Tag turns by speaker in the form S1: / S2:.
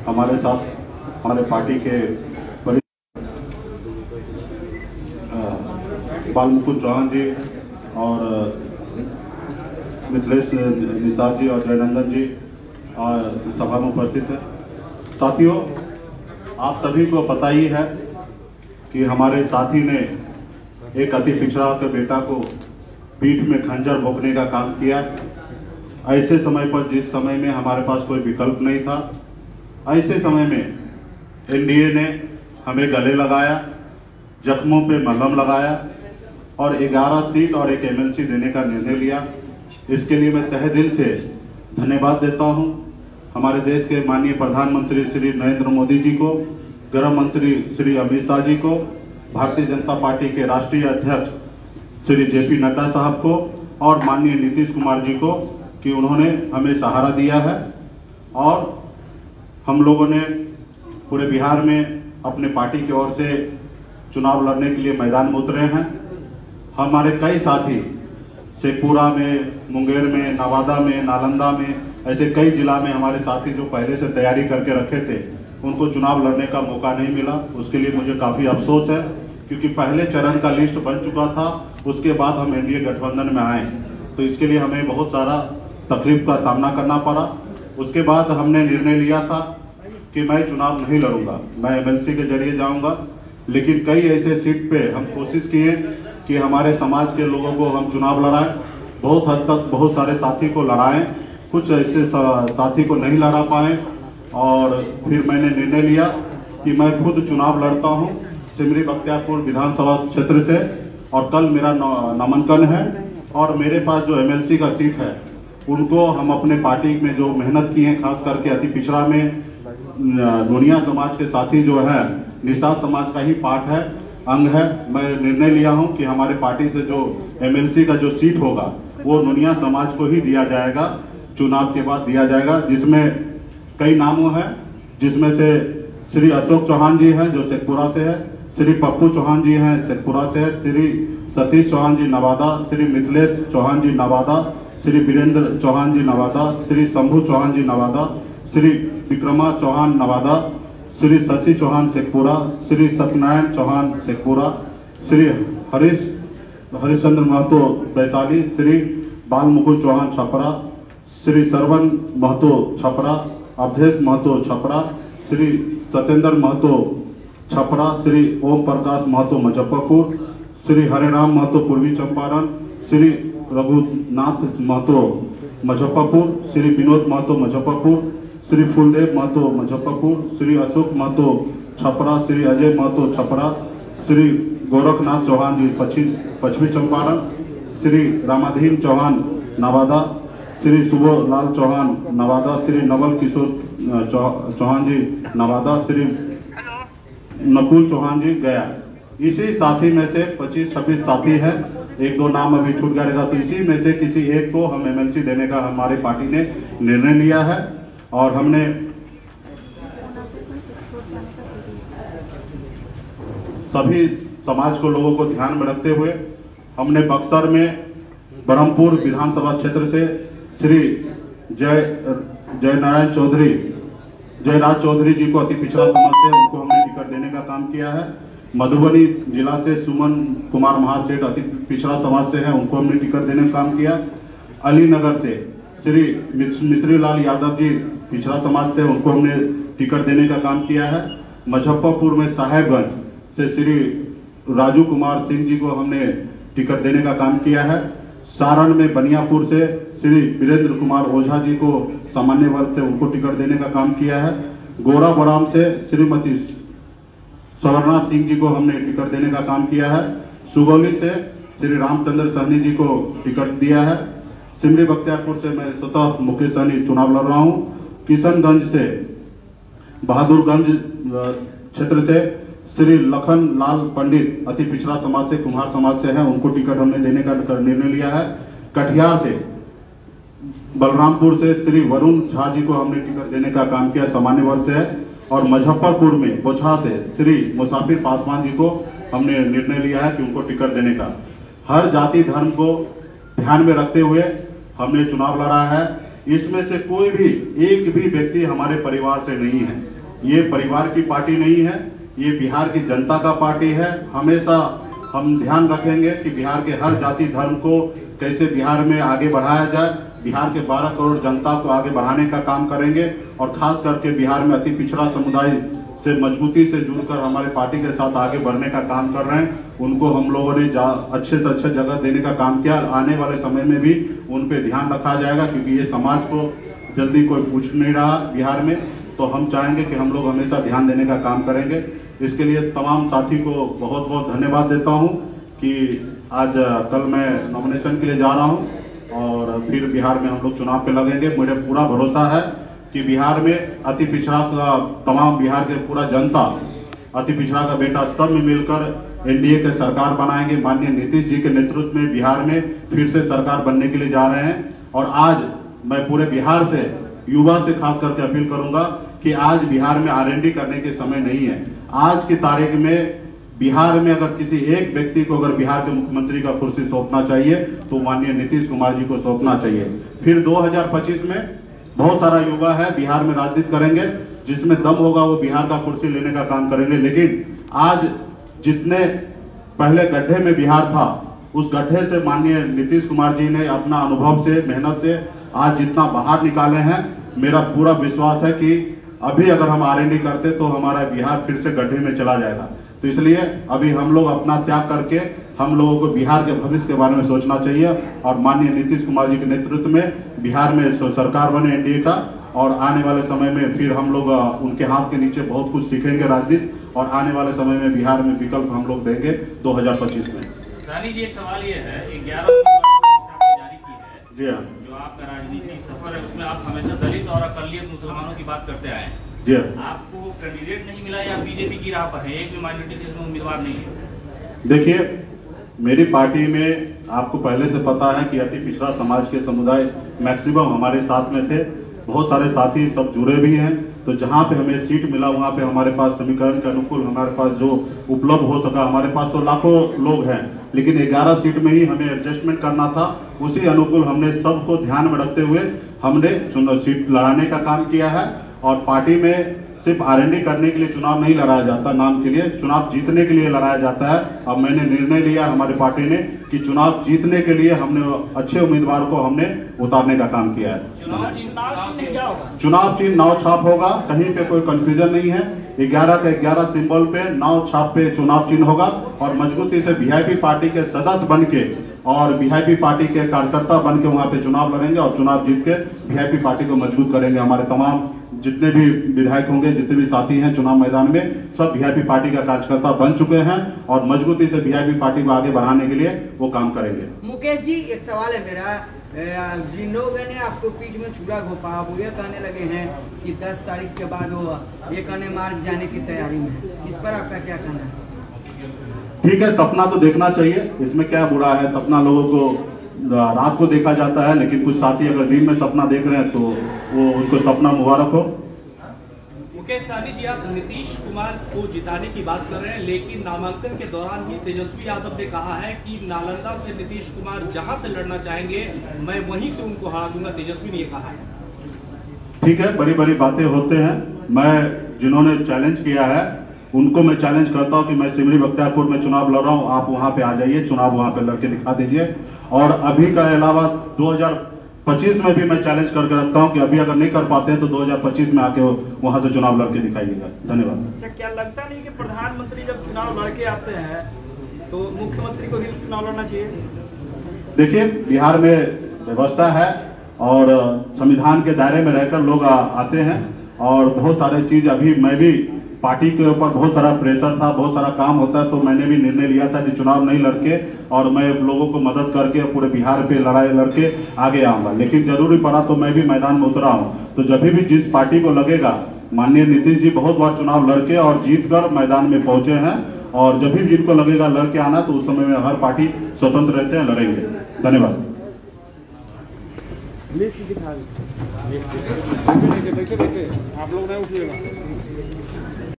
S1: हमारे साथ हमारे पार्टी के बाल मुकुंद चौहान जी और मिथिलेश निसार जी और जयनंदन जी सभा में उपस्थित है। साथियों, आप सभी को पता ही है कि हमारे साथी ने एक अति पिछड़ा के बेटा को पीठ में खंजर भोंकने का काम किया। ऐसे समय पर, जिस समय में हमारे पास कोई विकल्प नहीं था, ऐसे समय में एनडीए ने हमें गले लगाया, जख्मों पे मलहम लगाया और 11 सीट और एक एमएलसी देने का निर्णय लिया। इसके लिए मैं तहे दिल से धन्यवाद देता हूं हमारे देश के माननीय प्रधानमंत्री श्री नरेंद्र मोदी जी को, गृह मंत्री श्री अमित शाह जी को, भारतीय जनता पार्टी के राष्ट्रीय अध्यक्ष श्री जेपी नड्डा साहब को और माननीय नीतीश कुमार जी को कि उन्होंने हमें सहारा दिया है। और हम लोगों ने पूरे बिहार में अपने पार्टी की ओर से चुनाव लड़ने के लिए मैदान में उतरे हैं। हमारे कई साथी शेखपुरा में, मुंगेर में, नवादा में, नालंदा में, ऐसे कई जिला में हमारे साथी जो पहले से तैयारी करके रखे थे, उनको चुनाव लड़ने का मौका नहीं मिला। उसके लिए मुझे काफ़ी अफसोस है, क्योंकि पहले चरण का लिस्ट बन चुका था, उसके बाद हम एनडीए गठबंधन में आए, तो इसके लिए हमें बहुत सारा तकलीफ का सामना करना पड़ा। उसके बाद हमने निर्णय लिया था कि मैं चुनाव नहीं लड़ूंगा, मैं एमएलसी के जरिए जाऊंगा। लेकिन कई ऐसे सीट पे हम कोशिश किए कि हमारे समाज के लोगों को हम चुनाव लड़ाएं। बहुत हद तक बहुत सारे साथी को लड़ाएं, कुछ ऐसे साथी को नहीं लड़ा पाए और फिर मैंने निर्णय लिया कि मैं खुद चुनाव लड़ता हूं सिमरी बख्तियारपुर विधानसभा क्षेत्र से। और कल मेरा नामांकन है और मेरे पास जो एमएलसी का सीट है, उनको हम अपने पार्टी में जो मेहनत की है, खास करके अति पिछड़ा में दुनिया समाज के साथी जो है, निषाद समाज का ही पार्ट है, अंग है। मैं निर्णय लिया हूं कि हमारे पार्टी से जो एमएलसी का जो सीट होगा वो दुनिया समाज को ही दिया जाएगा, चुनाव के बाद दिया जाएगा, जिसमें कई नामों हैं, जिसमें से श्री अशोक चौहान जी हैं जो शेखपुरा से है, श्री पप्पू चौहान जी हैं शेखपुरा से है, श्री सतीश चौहान जी नवादा, श्री मिथिलेश चौहान जी नवादा, श्री वीरेंद्र चौहान जी नवादा, श्री शंभू चौहान जी नवादा, श्री विक्रमा चौहान नवादा, श्री शशि चौहान शेखपुरा, श्री सत्यनारायण चौहान शेखपुरा, श्री हरिश्चंद्र महतो वैशाली, श्री बाल मुकुंद चौहान छपरा, श्री सरवन महतो छपरा, अवधेश महतो छपरा, श्री सत्येंद्र महतो छपरा, श्री ओम प्रकाश महतो मुजफ्फरपुर, श्री हरेराम महतो पूर्वी चंपारण, श्री रघुनाथ महतो मुजफ्फरपुर, श्री विनोद महतो मुजफ्फरपुर, श्री फूलदेव महतो मुजफ्फरपुर, श्री अशोक महतो छपरा, श्री अजय महतो छपरा, श्री गोरखनाथ चौहान जी पश्चिमी चंपारण, श्री रामाधीन चौहान नवादा, श्री सुबोध लाल चौहान नवादा, श्री नवल किशोर चौहान जी नवादा, श्री नकुल चौहान जी गया। इसी साथी में से 25-26 साथी हैं, एक दो नाम अभी छूट गया रहेगा, तो इसी में से किसी एक को हम एमएलसी देने का हमारे पार्टी ने निर्णय लिया है। और हमने सभी समाज को लोगों को ध्यान में रखते हुए हमने बक्सर में ब्रह्मपुर विधानसभा क्षेत्र से श्री जयराज चौधरी जी को अति पिछड़ा समाज से उनको हमने टिकट देने का काम किया है। मधुबनी जिला से सुमन कुमार महासेठ अति पिछड़ा समाज से है, उनको हमने टिकट देने का काम किया। अलीनगर से श्री मिश्री लाल यादव जी पिछड़ा समाज से, उनको हमने टिकट देने का काम किया है। मुजफ्फरपुर में साहेबगंज से श्री राजू कुमार सिंह जी को हमने टिकट देने का काम किया है। सारण में बनियापुर से श्री वीरेंद्र कुमार ओझा जी को सामान्य वर्ग से, उनको टिकट देने का काम किया है। गोराबड़ाम से श्रीमती स्वर्णा सिंह जी को हमने टिकट देने का काम किया है। सुगौली से श्री रामचंद्र सहनी जी को टिकट दिया है। सिमरी बख्तियारपुर से मैं स्वतः मुकेश सहनी चुनाव लड़ रहा हूं। किशनगंज से बहादुरगंज क्षेत्र से श्री लखन लाल पंडित अति पिछड़ा समाज से, कुम्हार समाज से है, उनको टिकट हमने देने का निर्णय लिया है। कटिहार से बलरामपुर से श्री वरुण झा जी को हमने टिकट देने का काम किया, सामान्य वर्ग से है। और मुजफ्फरपुर में बोछा से श्री मुसाफिर पासवान जी को हमने निर्णय लिया है कि उनको टिकट देने का। हर जाति धर्म को ध्यान में रखते हुए हमने चुनाव लड़ा है। इसमें से कोई भी एक भी व्यक्ति हमारे परिवार से नहीं है। ये परिवार की पार्टी नहीं है, ये बिहार की जनता का पार्टी है। हमेशा हम ध्यान रखेंगे कि बिहार के हर जाति धर्म को कैसे बिहार में आगे बढ़ाया जाए। बिहार के 12 करोड़ जनता को आगे बढ़ाने का काम करेंगे और खास करके बिहार में अति पिछड़ा समुदाय से मजबूती से जुड़कर हमारे पार्टी के साथ आगे बढ़ने का काम कर रहे हैं। उनको हम लोगों ने अच्छे से अच्छे जगह देने का काम किया। आने वाले समय में भी उन पे ध्यान रखा जाएगा, क्योंकि ये समाज को जल्दी कोई पूछ नहीं रहा बिहार में, तो हम चाहेंगे कि हम लोग हमेशा ध्यान देने का काम करेंगे। इसके लिए तमाम साथी को बहुत बहुत धन्यवाद देता हूँ कि आज कल मैं नॉमिनेशन के लिए जा रहा हूँ और फिर बिहार में हम लोग चुनाव पे लगेंगे। मुझे पूरा भरोसा है कि बिहार में अति पिछड़ा का तमाम बिहार के पूरा जनता, अति पिछड़ा का बेटा सब मिलकर एनडीए के सरकार बनाएंगे। माननीय नीतीश जी के नेतृत्व में बिहार में फिर से सरकार बनने के लिए जा रहे हैं। और आज मैं पूरे बिहार से, युवा से खास करके अपील करूंगा कि आज बिहार में आरएनडी करने के समय नहीं है। आज की तारीख में बिहार में अगर किसी एक व्यक्ति को अगर बिहार के मुख्यमंत्री का कुर्सी सौंपना चाहिए तो माननीय नीतीश कुमार जी को सौंपना चाहिए। फिर 2025 में बहुत सारा युवा है बिहार में राजनीति करेंगे, जिसमें दम होगा वो बिहार का कुर्सी लेने का काम करेंगे। लेकिन आज जितने पहले गड्ढे में बिहार था, उस गड्ढे से माननीय नीतीश कुमार जी ने अपना अनुभव से, मेहनत से आज जितना बाहर निकाले हैं, मेरा पूरा विश्वास है कि अभी अगर हम आरएनडी करते तो हमारा बिहार फिर से गड्ढे में चला जाएगा। तो इसलिए अभी हम लोग अपना त्याग करके हम लोगों को बिहार के भविष्य के बारे में सोचना चाहिए और माननीय नीतीश कुमार जी के नेतृत्व में बिहार में सरकार बने एनडीए का। और आने वाले समय में फिर हम लोग उनके हाथ के नीचे बहुत कुछ सीखेंगे राजनीति, और आने वाले समय में बिहार में विकल्प हम लोग देंगे 2025 में।
S2: सानी जी, एक सवाल ये है, 11 जारी की है
S1: जी हाँ,
S2: जो आपका राजनीतिक सफर है उसमें आप हमेशा दलित और अकलियत मुसलमानों की बात करते आए हैं।
S1: जी हाँ।
S2: आपको कैंडिडेट नहीं मिला या बीजेपी की राह पर है, एक भी माइनॉरिटी से इसमें उम्मीदवार नहीं है?
S1: देखिए, मेरी पार्टी में आपको पहले से पता है कि अति पिछड़ा समाज के समुदाय मैक्सिमम हमारे साथ में थे। बहुत सारे साथी सब जुड़े भी हैं। तो जहाँ पे हमें सीट मिला वहाँ पे हमारे पास समीकरण के अनुकूल हमारे पास जो उपलब्ध हो सका, हमारे पास तो लाखों लोग हैं, लेकिन 11 सीट में ही हमें एडजस्टमेंट करना था। उसी अनुकूल हमने सबको ध्यान में रखते हुए हमने सीट लड़ाने का काम किया है। और पार्टी में सिर्फ आरएनडी करने के लिए चुनाव नहीं लड़ाया जाता, नाम के लिए चुनाव जीतने के लिए लड़ाया जाता है। अब मैंने निर्णय लिया हमारी पार्टी ने कि चुनाव जीतने के लिए हमने अच्छे उम्मीदवार को हमने उतारने का काम किया है। चुनाव चिन्ह नाव छाप होगा, कहीं पे कोई कंफ्यूजन नहीं है। 11 के 11 सिंबल पे नाव छाप पे चुनाव चिन्ह होगा और मजबूती से वीआईपी पार्टी के सदस्य बन के और वीआईपी पार्टी के कार्यकर्ता बन के वहां पे चुनाव लड़ेंगे और चुनाव जीत के वीआईपी पार्टी को मजबूत करेंगे। हमारे तमाम जितने भी विधायक होंगे, जितने भी साथी हैं चुनाव मैदान में, सब वीआईपी पार्टी का कार्यकर्ता बन चुके हैं और मजबूती से वीआईपी पार्टी को आगे बढ़ाने के लिए वो काम करेंगे।
S3: मुकेश जी, एक सवाल है मेरा, जिन लोगों ने आपको पीठ में छुरा घोपा वो ये कहने लगे हैं कि 10 तारीख के बाद वो ये कहने मार्ग जाने की तैयारी में, इस पर आपका क्या कहना है?
S1: ठीक है, सपना तो देखना चाहिए, इसमें क्या बुरा है। सपना लोगों को रात को देखा जाता है, लेकिन कुछ साथी अगर दिन में सपना देख रहे हैं तो वो उनको सपना मुबारक हो।
S4: मुकेश सहनी जी, आप नीतीश कुमार को जिताने की बात कर रहे हैं, लेकिन नामांकन के दौरान ही तेजस्वी यादव ने कहा है कि नालंदा से नीतीश कुमार जहां से लड़ना चाहेंगे मैं वहीं से उनको हरा दूंगा। तेजस्वी ने ये कहा है।
S1: ठीक है, बड़ी बड़ी बातें होते हैं। मैं जिन्होंने चैलेंज किया है उनको मैं चैलेंज करता हूं कि मैं सिमरी बख्तियारपुर में चुनाव लड़ रहा हूं, आप वहां पे आ जाइए, चुनाव वहां पे लड़के दिखा दीजिए। और अभी का अलावा 2025 में भी मैं चैलेंज करके रखता हूं कि अभी अगर नहीं कर पाते हैं तो 2025 में आके वहां से चुनाव लड़के दिखाइएगा। धन्यवाद।
S4: अच्छा, क्या लगता नहीं कि प्रधानमंत्री जब चुनाव लड़के आते हैं तो मुख्यमंत्री को भी चुनाव लड़ना चाहिए?
S1: देखिए, बिहार में व्यवस्था है और संविधान के दायरे में रहकर लोग आते हैं और बहुत सारे चीज अभी मैं भी पार्टी के ऊपर बहुत सारा प्रेशर था, बहुत सारा काम होता है, तो मैंने भी निर्णय लिया था कि चुनाव नहीं लड़के और मैं लोगों को मदद करके पूरे बिहार पे लड़ाई लड़के आगे आऊंगा। लेकिन जरूरी पड़ा तो मैं भी मैदान में उतरा हूं। तो जब भी जिस पार्टी को लगेगा, माननीय नीतीश जी बहुत बार चुनाव लड़के और जीत कर मैदान में पहुंचे हैं, और जब भी जिनको लगेगा लड़के आना तो उस समय में हर पार्टी स्वतंत्र रहते हैं, लड़ेंगे। धन्यवाद।
S5: लिस्ट दिखा, आप लोग नहीं उठिएगा।